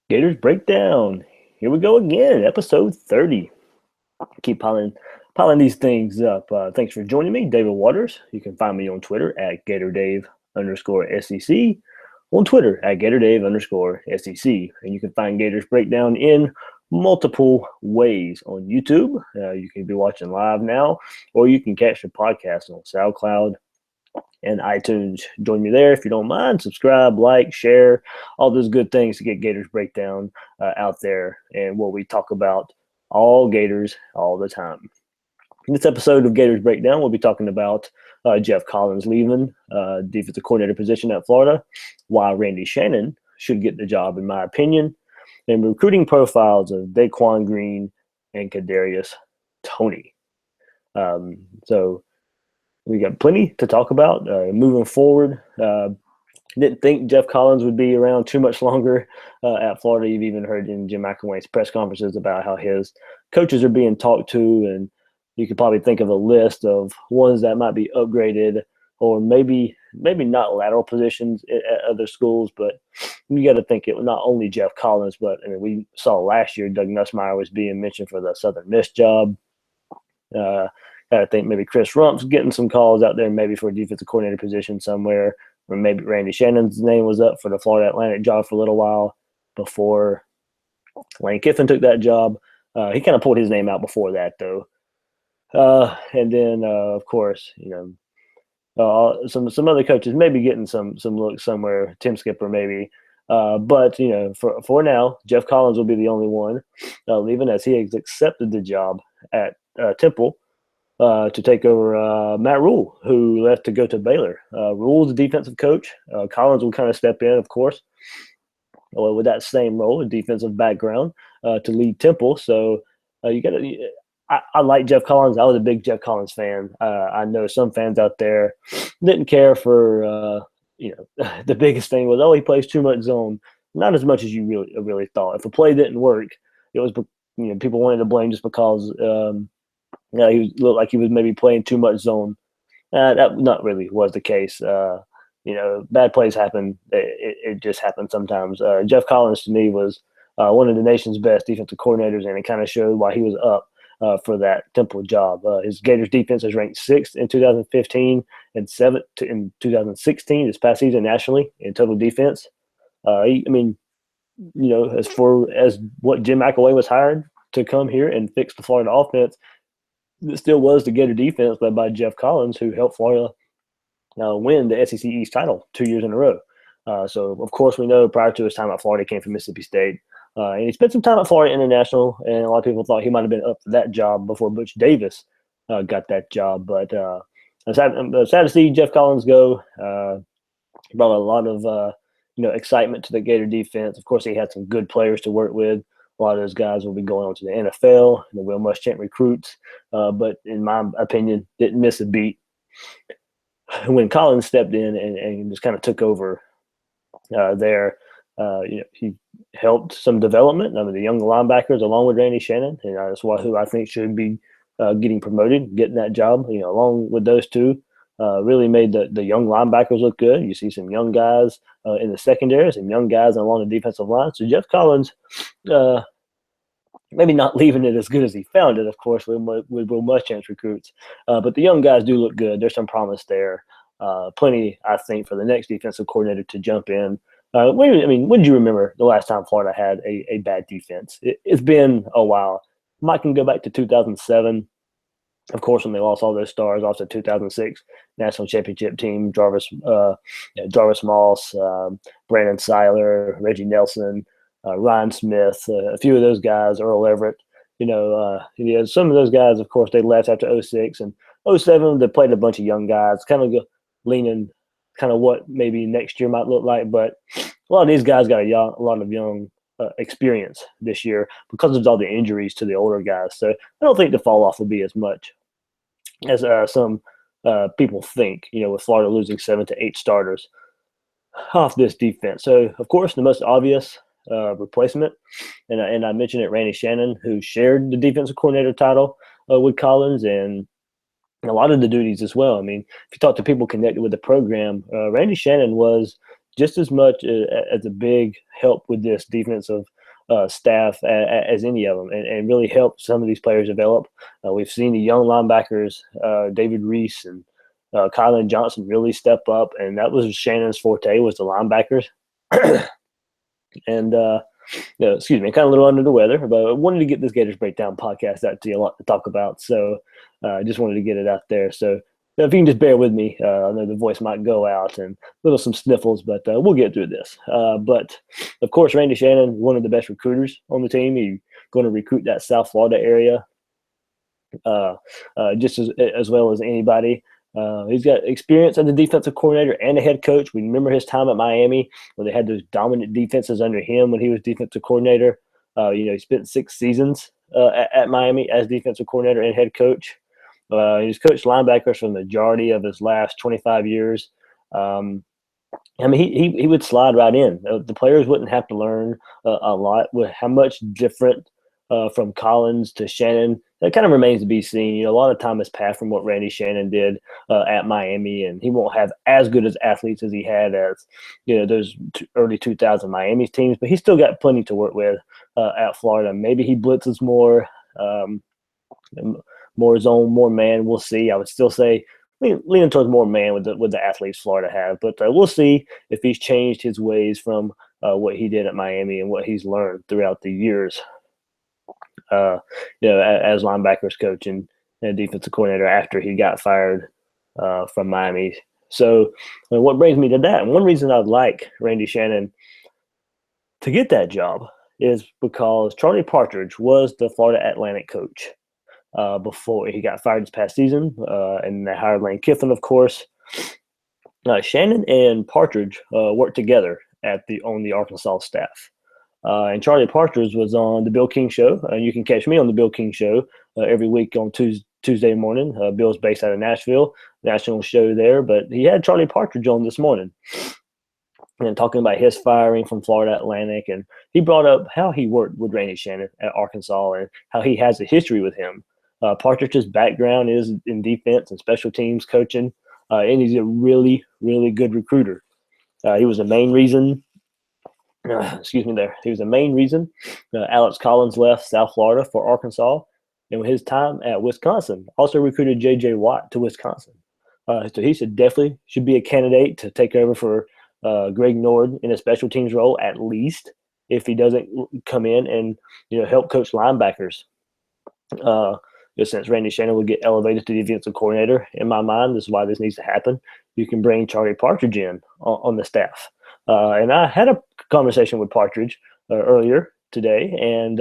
Gators Breakdown. Here we go again, episode 30. Keep piling these things up. Thanks for joining me, David Waters. You can find me on Twitter at GatorDave_SEC, on Twitter at GatorDave_SEC. And you can find Gators Breakdown in multiple ways on YouTube. You can be watching live now, or you can catch the podcast on SoundCloud and iTunes. Join me there if you don't mind. Subscribe, like, share, all those good things to get Gators Breakdown out there and what we talk about all Gators all the time. In this episode of Gators Breakdown, we'll be talking about Geoff Collins leaving defensive coordinator position at Florida, why Randy Shannon should get the job, in my opinion, and recruiting profiles of Daquan Green and Kadarius Toney. So we got plenty to talk about moving forward. Didn't think Geoff Collins would be around too much longer at Florida. You've even heard in Jim McElwain's press conferences about how his coaches are being talked to, and you could probably think of a list of ones that might be upgraded or maybe not lateral positions at other schools. But you got to think it not only Geoff Collins, but I mean, we saw last year Doug Nussmeier was being mentioned for the Southern Miss job. I think maybe Chris Rump's getting some calls out there, maybe for a defensive coordinator position somewhere, or maybe Randy Shannon's name was up for the Florida Atlantic job for a little while before Lane Kiffin took that job. He kind of pulled his name out before that, though. And then, of course, some other coaches maybe getting some looks somewhere. Tim Skipper maybe. But for now, Geoff Collins will be the only one leaving, as he has accepted the job at Temple. To take over Matt Rule, who left to go to Baylor. Rule's the defensive coach. Collins will kind of step in, of course, with that same role, a defensive background, to lead Temple. So you got to. I like Geoff Collins. I was a big Geoff Collins fan. I know some fans out there didn't care for the biggest thing was, he plays too much zone. Not as much as you really thought. If a play didn't work, it was people wanted to blame just because. He looked like he was maybe playing too much zone. That not really was the case. Bad plays happen. It just happens sometimes. Geoff Collins, to me, was one of the nation's best defensive coordinators, and it kind of showed why he was up for that Temple job. His Gators defense is ranked 6th in 2015 and 7th in 2016, this past season nationally in total defense. As what Jim McElwain was hired to come here and fix the Florida offense, it still was the Gator defense led by Geoff Collins, who helped Florida win the SEC East title 2 years in a row. So, of course, we know prior to his time at Florida, he came from Mississippi State. And he spent some time at Florida International, and a lot of people thought he might have been up for that job before Butch Davis got that job. But I'm sad to see Geoff Collins go. Brought a lot of excitement to the Gator defense. Of course, he had some good players to work with. A lot of those guys will be going on to the NFL, the Will Muschamp recruits, but in my opinion, didn't miss a beat. When Collins stepped in and just kind of took over there, he helped some development. I mean, the young linebackers, along with Randy Shannon, and that's who I think should be getting promoted, getting that job. Along with those two, really made the young linebackers look good. You see some young guys in the secondary, some young guys along the defensive line. So Geoff Collins, maybe not leaving it as good as he found it, of course, with Will Muschamp's recruits. But the young guys do look good. There's some promise there. Plenty, I think, for the next defensive coordinator to jump in. When do you remember the last time Florida had a bad defense? It's been a while. Might can go back to 2007. Of course, when they lost all those stars off the 2006 national championship team, Jarvis Moss, Brandon Seiler, Reggie Nelson, Ryan Smith, a few of those guys, Earl Everett. Some of those guys, of course, they left after 06 and 07. They played a bunch of young guys, kind of leaning kind of what maybe next year might look like. But a lot of these guys got a lot of young experience this year because of all the injuries to the older guys. So I don't think the fall off will be as much as some people think, with Florida losing 7 to 8 starters off this defense. So, of course, the most obvious replacement, and I mentioned it, Randy Shannon, who shared the defensive coordinator title with Collins and a lot of the duties as well. I mean, if you talk to people connected with the program, Randy Shannon was just as much as a big help with this defensive staff as any of them, and really help some of these players develop. We've seen the young linebackers, David Reese and Kylan Johnson, really step up, and that was Shannon's forte, was the linebackers. And excuse me, kind of a little under the weather, but I wanted to get this Gators Breakdown podcast out to you, a lot to talk about. So I just wanted to get it out there. So if you can just bear with me, I know the voice might go out and some sniffles, but we'll get through this. But of course, Randy Shannon, one of the best recruiters on the team. He's going to recruit that South Florida area just as well as anybody. He's got experience as a defensive coordinator and a head coach. We remember his time at Miami where they had those dominant defenses under him when he was defensive coordinator. He spent 6 seasons at Miami as defensive coordinator and head coach. He's coached linebackers for the majority of his last 25 years. He would slide right in. The players wouldn't have to learn a lot. With how much different from Collins to Shannon, that kind of remains to be seen. A lot of time has passed from what Randy Shannon did at Miami, and he won't have as good as athletes as he had as those early 2000 Miami teams. But he's still got plenty to work with at Florida. Maybe he blitzes more. More zone, more man. We'll see. I would still say leaning towards more man with the athletes Florida have, but we'll see if he's changed his ways from what he did at Miami and what he's learned throughout the years. As linebackers coach and defensive coordinator after he got fired from Miami. So what brings me to that? And one reason I'd like Randy Shannon to get that job is because Charlie Partridge was the Florida Atlantic coach before he got fired this past season, and they hired Lane Kiffin, of course. Shannon and Partridge worked together on the Arkansas staff. And Charlie Partridge was on the Bill King Show. You can catch me on the Bill King Show every week on Tuesday morning. Bill's based out of Nashville, national show there. But he had Charlie Partridge on this morning and talking about his firing from Florida Atlantic. And he brought up how he worked with Randy Shannon at Arkansas and how he has a history with him. Partridge's background is in defense and special teams coaching, and he's a really, really good recruiter. He was the main reason He was the main reason Alex Collins left South Florida for Arkansas, and his time at Wisconsin also recruited J.J. Watt to Wisconsin. So he should be a candidate to take over for Greg Nord in a special teams role, at least if he doesn't come in and help coach linebackers. Since Randy Shannon will get elevated to defensive coordinator, in my mind, this is why this needs to happen. You can bring Charlie Partridge in on the staff. And I had a conversation with Partridge earlier today, and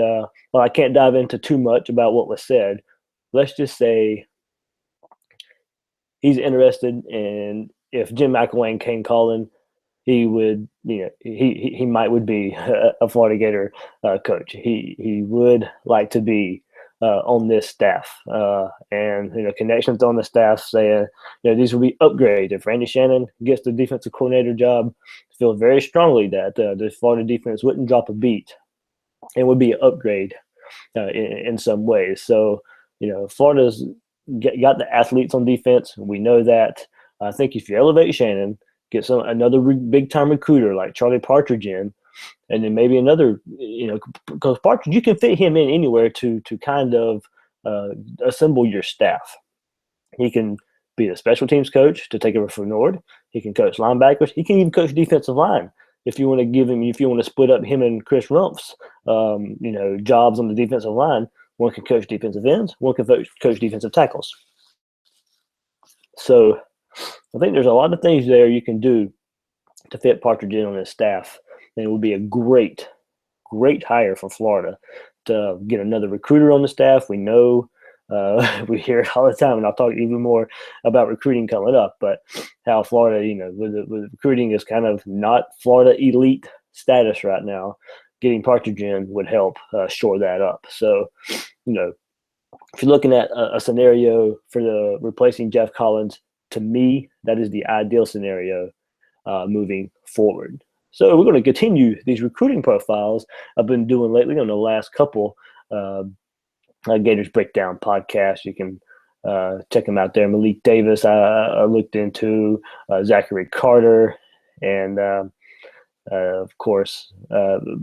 while I can't dive into too much about what was said, let's just say he's interested in, if Jim McElwain came calling, he would, he might would be a Florida Gator coach. He would like to be on this staff, and connections on the staff say these will be upgrades. If Randy Shannon gets the defensive coordinator job, I feel very strongly that the Florida defense wouldn't drop a beat and would be an upgrade in some ways. So Florida's got the athletes on defense. We know that. I think if you elevate Shannon, get another big time recruiter like Charlie Partridge in, and then maybe another, because Partridge, you can fit him in anywhere to kind of assemble your staff. He can be the special teams coach to take over for Nord. He can coach linebackers. He can even coach defensive line. If you want to split up him and Chris Rumpf's, jobs on the defensive line, one can coach defensive ends, one can coach defensive tackles. So I think there's a lot of things there you can do to fit Partridge in on his staff. And it would be a great, great hire for Florida to get another recruiter on the staff. We know, we hear it all the time, and I'll talk even more about recruiting coming up, but how Florida, with recruiting is kind of not Florida elite status right now. Getting Partridge in would help shore that up. So, if you're looking at a scenario for the replacing Geoff Collins, to me, that is the ideal scenario moving forward. So we're going to continue these recruiting profiles I've been doing lately on the last couple Gators Breakdown podcasts. You can check them out there. Malik Davis, I looked into Zachary Carter, and Of course,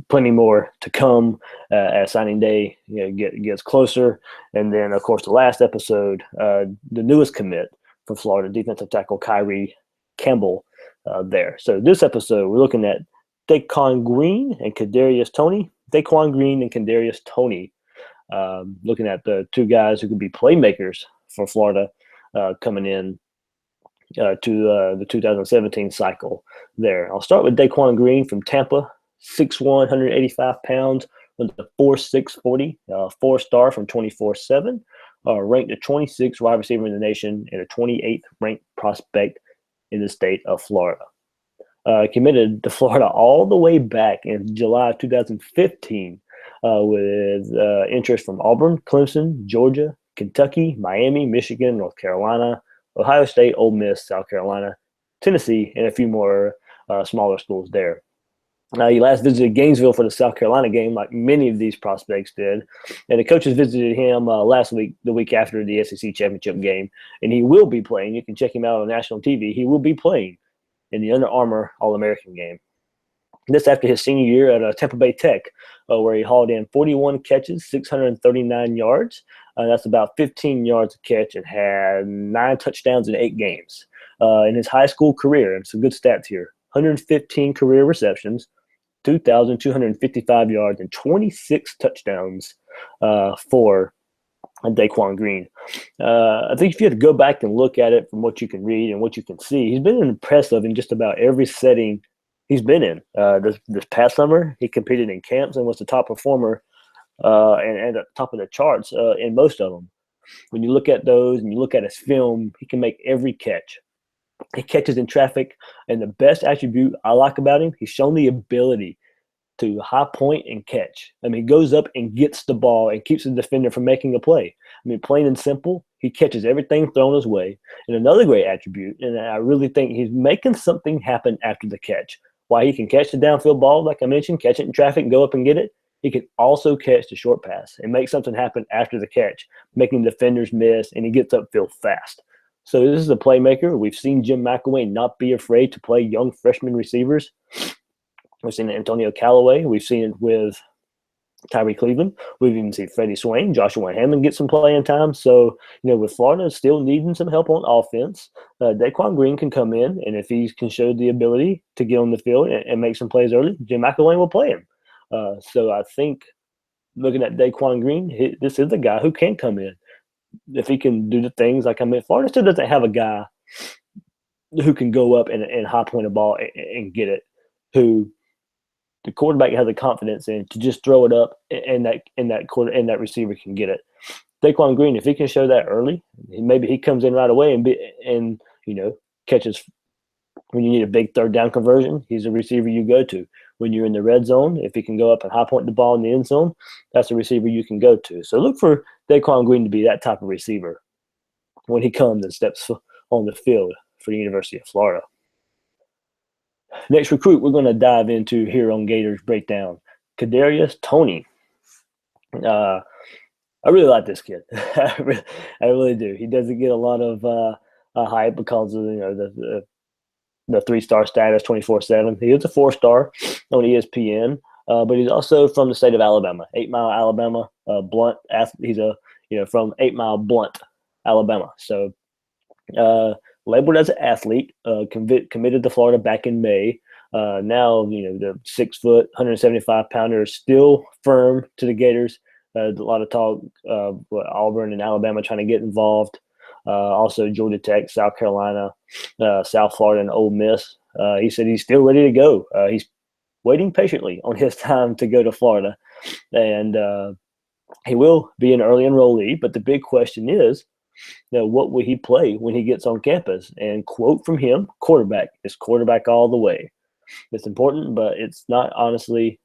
plenty more to come as signing day gets closer. And then, of course, the last episode, the newest commit for Florida, defensive tackle Kyrie Campbell there. So this episode, we're looking at Daquan Green and Kadarius Toney. Daquan Green and Kadarius Toney, looking at the two guys who could be playmakers for Florida coming in to the 2017 cycle there. I'll start with Daquan Green from Tampa, 6'1", 185 pounds, with a 4.6 40, 4-star from 24/7, ranked the 26th wide receiver in the nation and a 28th ranked prospect in the state of Florida. Committed to Florida all the way back in July 2015 with interest from Auburn, Clemson, Georgia, Kentucky, Miami, Michigan, North Carolina, Ohio State, Ole Miss, South Carolina, Tennessee, and a few more smaller schools there. He last visited Gainesville for the South Carolina game, like many of these prospects did. And the coaches visited him last week, the week after the SEC championship game, and he will be playing. You can check him out on national TV. He will be playing in the Under Armour All-American game. This after his senior year at Tampa Bay Tech, where he hauled in 41 catches, 639 yards. That's about 15 yards a catch, and had 9 touchdowns in 8 games. In his high school career, and some good stats here, 115 career receptions, 2,255 yards, and 26 touchdowns for Daquan Green. I think if you had to go back and look at it from what you can read and what you can see, he's been impressive in just about every setting he's been in. This past summer, he competed in camps and was the top performer and at the top of the charts in most of them. When you look at those and you look at his film, he can make every catch. He catches in traffic, and the best attribute I like about him, he's shown the ability to high point and catch. I mean, he goes up and gets the ball and keeps the defender from making a play. I mean, plain and simple, he catches everything thrown his way. And another great attribute, and I really think he's making something happen after the catch. While he can catch the downfield ball, like I mentioned, catch it in traffic and go up and get it, he can also catch the short pass and make something happen after the catch, making defenders miss, and he gets upfield fast. So this is a playmaker. We've seen Jim McElwain not be afraid to play young freshman receivers. We've seen Antonio Callaway. We've seen it with Tyree Cleveland. We've even seen Freddie Swain, Joshua Hammond get some playing time. So, with Florida still needing some help on offense, Daquan Green can come in, and if he can show the ability to get on the field and make some plays early, Jim McElwain will play him. So I think looking at Daquan Green, this is a guy who can come in. If he can do the things like I mean, Florida still doesn't have a guy who can go up and high point a ball and get it, who the quarterback has the confidence in to just throw it up and that receiver can get it. Daquan Green, if he can show that early, maybe he comes in right away and catches when you need a big third down conversion. He's a receiver you go to. When you're in the red zone, if he can go up and high point the ball in the end zone, that's a receiver you can go to. So look for Daquan Green to be that type of receiver when he comes and steps on the field for the University of Florida. Next recruit we're going to dive into here on Gators Breakdown, Kadarius Toney. I really like this kid. I really do. He doesn't get a lot of hype because of the 3-star status 24/7. He is a 4-star on ESPN, but he's also from the state of Alabama, 8 Mile, Alabama. Blunt. He's from 8 Mile, Blunt, Alabama. So labeled as an athlete, committed to Florida back in May. Now the 6 foot, 175 pounder is still firm to the Gators. A lot of talk Auburn and Alabama trying to get involved. Also Georgia Tech, South Carolina, South Florida, and Ole Miss. He said he's still ready to go. He's waiting patiently on his time to go to Florida. And he will be an early enrollee. But the big question is, what will he play when he gets on campus? And quote from him, quarterback is quarterback all the way. It's important, but it's not honestly.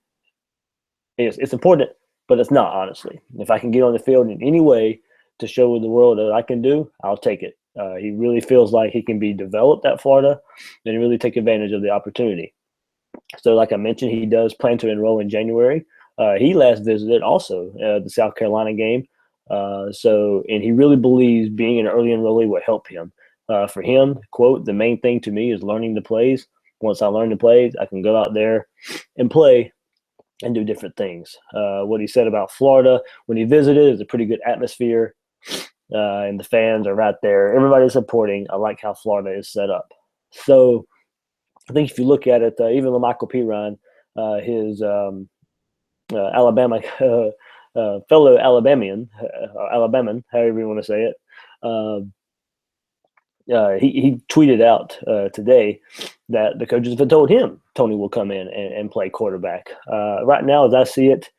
It's important, but it's not honestly. If I can get on the field in any way to show the world that I can do, I'll take it. He really feels like he can be developed at Florida and really take advantage of the opportunity. So like I mentioned, he does plan to enroll in January. He last visited also the South Carolina game. And he really believes being an early enrollee will help him. For him, quote, the main thing to me is learning the plays. Once I learn the plays, I can go out there and play and do different things. What he said about Florida when he visited is a pretty good atmosphere, and the fans are right there. Everybody's supporting. I like how Florida is set up. So I think if you look at it, even Michael Piron, his Alabama fellow Alabamian, however you want to say it, he tweeted out today that the coaches have told him Toney will come in and play quarterback. Right now, as I see it,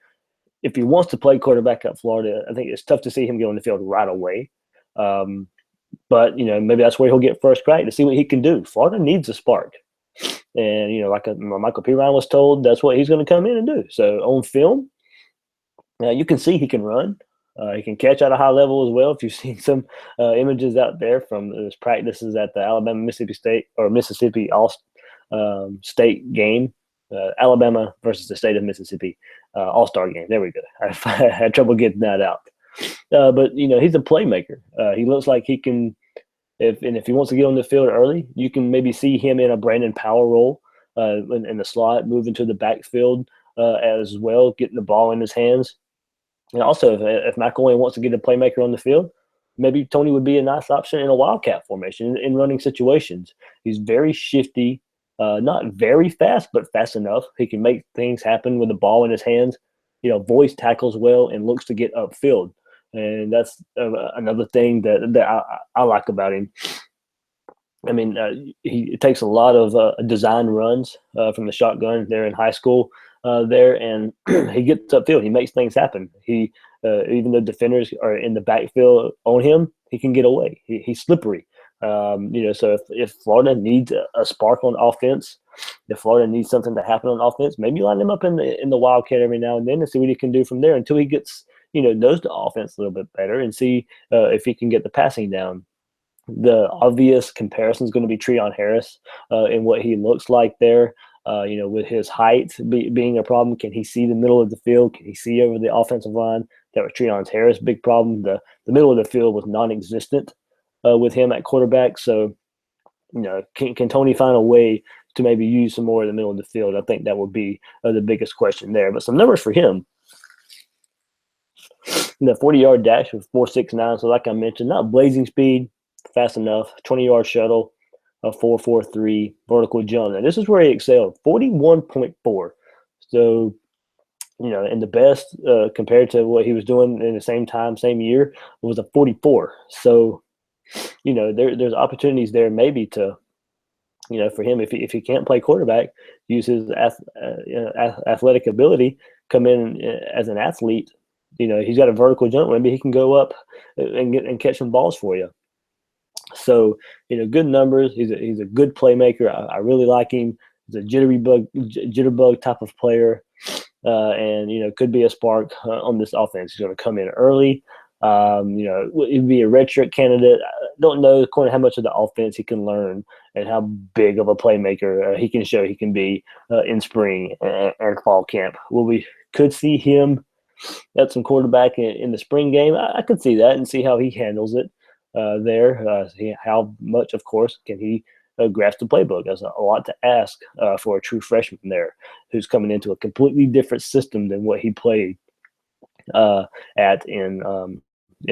if he wants to play quarterback at Florida, I think it's tough to see him get on the field right away. But, maybe that's where he'll get first crack to see what he can do. Florida needs a spark. And, like Michael Piron was told, that's what he's going to come in and do. So on film, you can see he can run. He can catch at a high level as well. If you've seen some images out there from his practices at the Alabama-Mississippi State or Mississippi All-State game, Alabama versus the state of Mississippi All-Star game. There we go. I had trouble getting that out. But, he's a playmaker. He looks like he can if he wants to get on the field early, you can maybe see him in a Brandon Powell role in the slot, moving to the backfield as well, getting the ball in his hands. And also, if McElwain wants to get a playmaker on the field, maybe Toney would be a nice option in a wildcat formation in running situations. He's very shifty, not very fast, but fast enough. He can make things happen with the ball in his hands. Voice tackles well and looks to get upfield. And that's another thing that I like about him. I mean, it takes a lot of design runs from the shotgun there in high school and he gets upfield. He makes things happen. He even though defenders are in the backfield on him, he can get away. He's slippery. So if Florida needs a spark on offense, if Florida needs something to happen on offense, maybe line him up in the wildcat every now and then and see what he can do from there until he gets knows the offense a little bit better and see if he can get the passing down. The obvious comparison is going to be Treon Harris and what he looks like there. With his height being a problem, can he see the middle of the field? Can he see over the offensive line? That was Treon Harris' big problem. The middle of the field was non-existent with him at quarterback. So, can Toney find a way to maybe use some more in the middle of the field? I think that would be the biggest question there. But some numbers for him. The 40-yard dash was 4.69. So like I mentioned, not blazing speed, fast enough. 20-yard shuttle, a 4.43 vertical jump. And this is where he excelled, 41.4. So, and the best compared to what he was doing in the same time, same year, was a 44. So, there's opportunities there maybe to, for him, if he can't play quarterback, use his athletic ability, come in as an athlete. He's got a vertical jump. Maybe he can go up and catch some balls for you. So, good numbers. He's a good playmaker. I really like him. He's a jitterbug type of player, and could be a spark on this offense. He's going to come in early. He'd be a redshirt candidate. I don't know how much of the offense he can learn and how big of a playmaker he can show he can be in spring and fall camp. Well, we could see him at some quarterback in the spring game. I could see that and see how he handles it there. How much, of course, can he grasp the playbook? That's a lot to ask for a true freshman there who's coming into a completely different system than what he played at in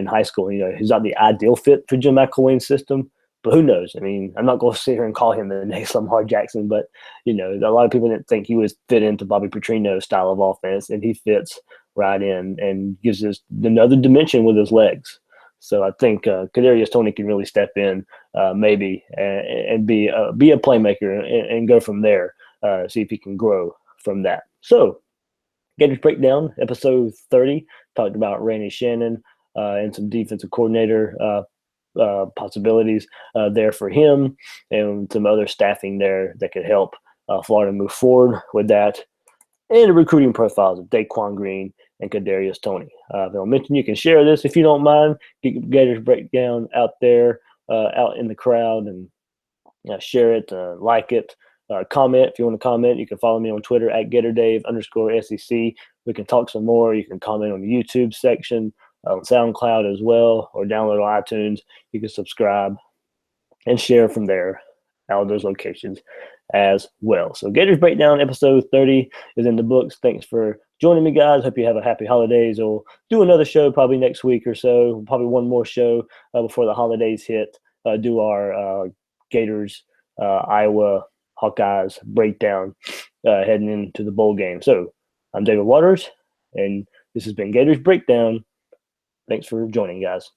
high school. He's not the ideal fit for Jim McElwain's system, but who knows? I mean, I'm not going to sit here and call him the next Lamar Jackson, but a lot of people didn't think he was fit into Bobby Petrino's style of offense, and he fits right in and gives us another dimension with his legs. So I think Kadarius Toney can really step in maybe and be a playmaker and go from there, see if he can grow from that. So Gators Breakdown, episode 30, talked about Randy Shannon and some defensive coordinator possibilities there for him and some other staffing there that could help Florida move forward with that. And the recruiting profiles of Daquan Green and Kadarius Toney. I'll mention you can share this if you don't mind. Get Gators Breakdown out there, out in the crowd, and share it, like it, comment. If you want to comment, you can follow me on Twitter at GatorDave_SEC. We can talk some more. You can comment on the YouTube section, on SoundCloud as well, or download on iTunes. You can subscribe and share from there, out of those locations as well. So Gators Breakdown episode 30 is in the books. Thanks for joining me, guys. Hope you have a happy holidays. We'll do another show probably next week or so, probably one more show before the holidays hit. Do our Gators, Iowa Hawkeyes breakdown heading into the bowl game. So I'm David Waters, and this has been Gators Breakdown. Thanks for joining, guys.